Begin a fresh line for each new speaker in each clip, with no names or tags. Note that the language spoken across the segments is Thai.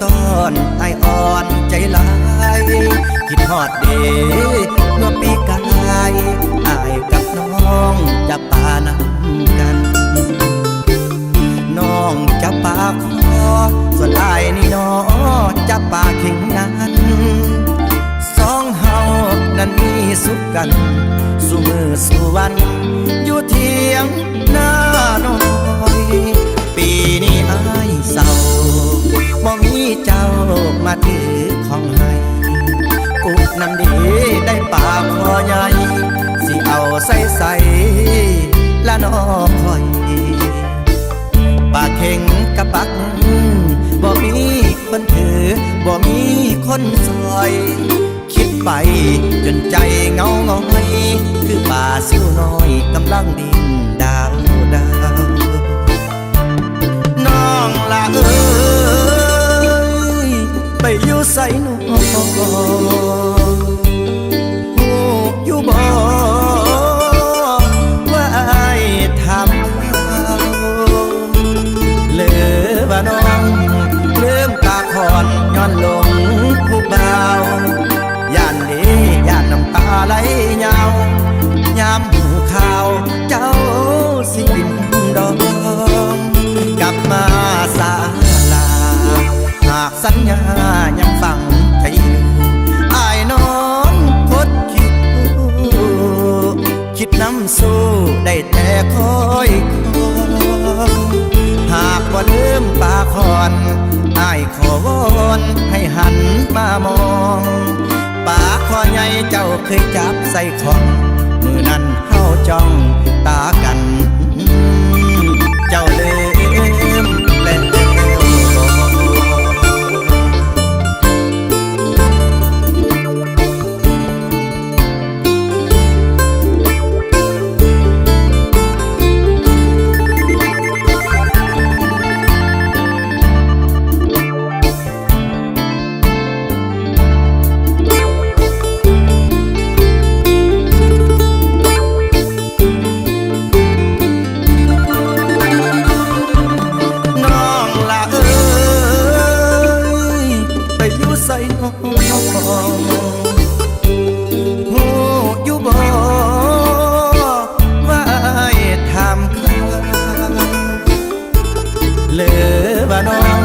ตอนไออ่อนใจลายคิดฮอดเดเมื่อปีกายอายกับน้องจะปานำกันน้องจะปาคอส่วนอายนี่น้อจะปาเข่งนั้นสองเฮานั้นมีสุขกันสู่มือสู่วันอยู่เทียงหน้าน้อยปีนี้อายเศร้าบ่มีเจ้ามาถือของให้กุกน้ำดีได้ปากคอใหญ่สิเอาใส่ละน้องคอยปากเข่งกับปากบ่มีคนถือบ่มีคนซอยคิดไปจนใจเงาง้อยคือป่าสิวน้อยกำลังดินดาวน้องละเอ้ยไปอยู่ใส่หนูหูอยู่บ่ว่าอายทำเหลือบ่น้องเริ่มตาคอนย้อนลงผู้บ่าวยานดียานน้ำตาไหลยาวยามหูข่าวเจ้าสิบินดองกลับมาศาลาหากสัญญายังฟังใจอยู่อายนอนคดคิดน้ำสู้ได้แต่คอยหากว่าลืมปาคอนอายขอวอนให้หันมามองปาคอใหญ่เจ้าเคยจับใส่ของมือนั้นเฮาจ้องตากันเจ้าลืมแล้วหูอยู่บ่ว่าอายทำข้าเหลือบ่น้อง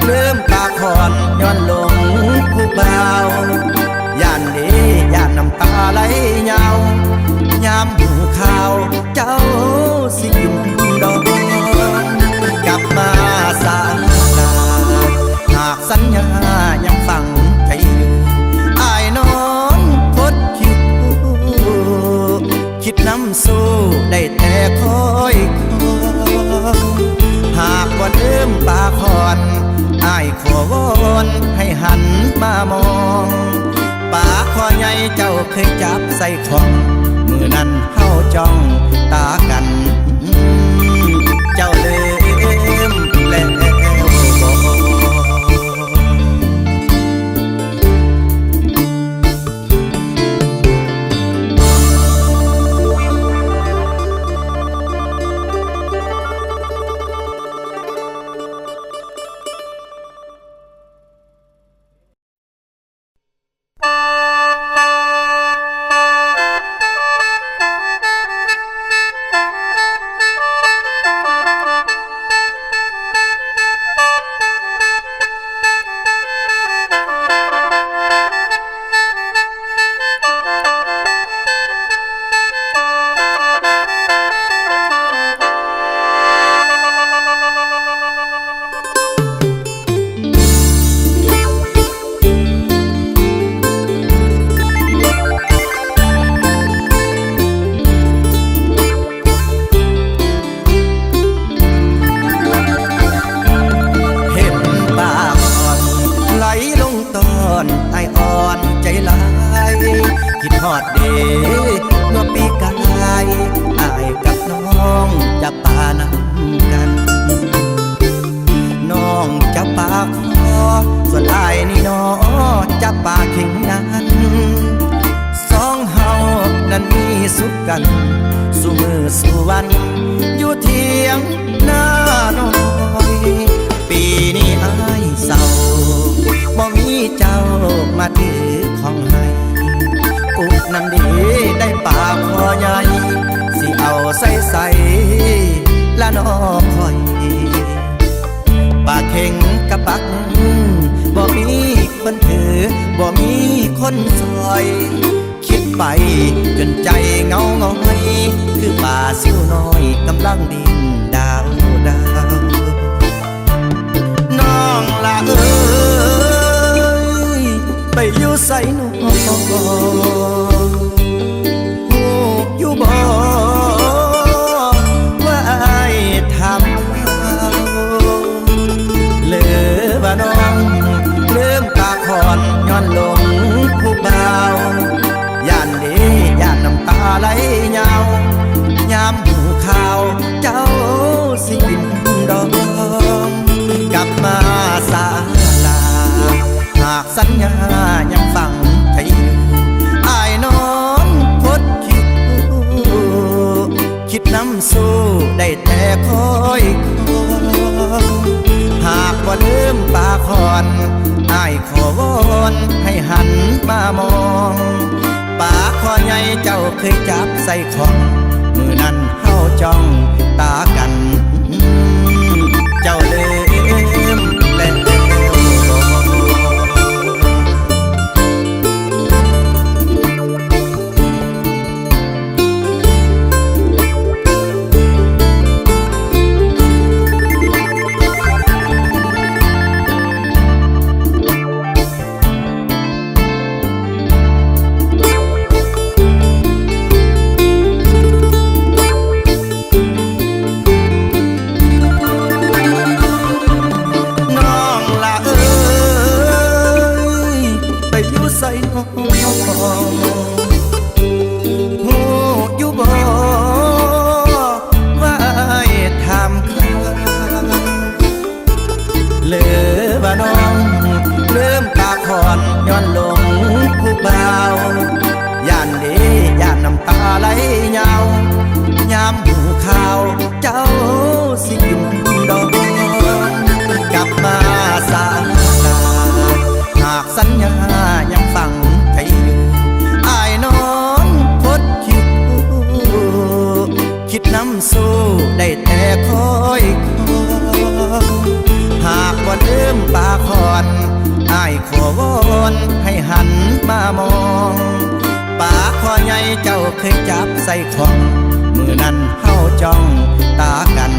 เริ่มตาคอนย้อนลงผู้บ่าวยานดียานน้ำตาไหลยาวยามหูข่าวเจ้าสิกินดองกลับมาศาลาหากสัญญายังฟังใจอยู่อายนอนคดคิดน้ำสู้ได้แต่คอยหากว่าลืมปาคอนอายขอวอนให้หันมามองปาคอใหญ่เจ้าเคยจับใส่ของมือนั้นเฮาจ้องตากันเจ้าลืมแล้วคิดฮอดเดเมื่อปีกายอายกับน้องจะปานำกันน้องจะปาคอส่วนอายนี่น้อจะปาเข่งนั้นสองเฮานั้นมีสุขกันสู่มือสู่วันอยู่เทียงหน้าน้อยปีนี้อายเศร้า มาถือของให้อุกน้ำดีได้ปากคอใหญ่สิเอาใส่ละนอคอยปากเข่งกับปักบ่มีคนถือบ่มีคนซอยคิดไปจนใจเงาง้อยคือป่าซิวน้อยกำลังดินดาวน้องละเอ้ยไปอยู่ใส่หนูหูอยู่บ่ว่าอายทำเหลือว่าน้องลืมตาคอนย้อนลงผู้บ่าวย่านดีย่านน้ำตาไหลยาวยามหูข่าวเจ้าสิบินดองกลับมาศาลาหากสัญญายังฟังใจอายนอนคดคิดน้ำสู้ได้แต่คอยหากว่าลืมปาคอนอายขอวอนให้หันมามองปาคอใหญ่เจ้าเคยจับใส่ของมือนั้นเฮาจ้องตากันเจ้าลืมแล้วใส่น้องหูอยู่บ่ว่าอายทำข้าเหลือว่าน้องลืมตาคอนย้อนลงผู้บ่าวย่านดีย่านน้ำตาไหลยาวยามหูข่าวเจ้าสิกินดอกกลับมาศาลาหากสัญญายังฟังใจอยู่อายนอนคดคิดน้ำสู้ได้แต่คอยหากว่าลืมปาคอนอายขอวอนให้หันมามองปาคอใหญ่เจ้าเคยจับใส่ของมือนั้นเฮาจ้องตากัน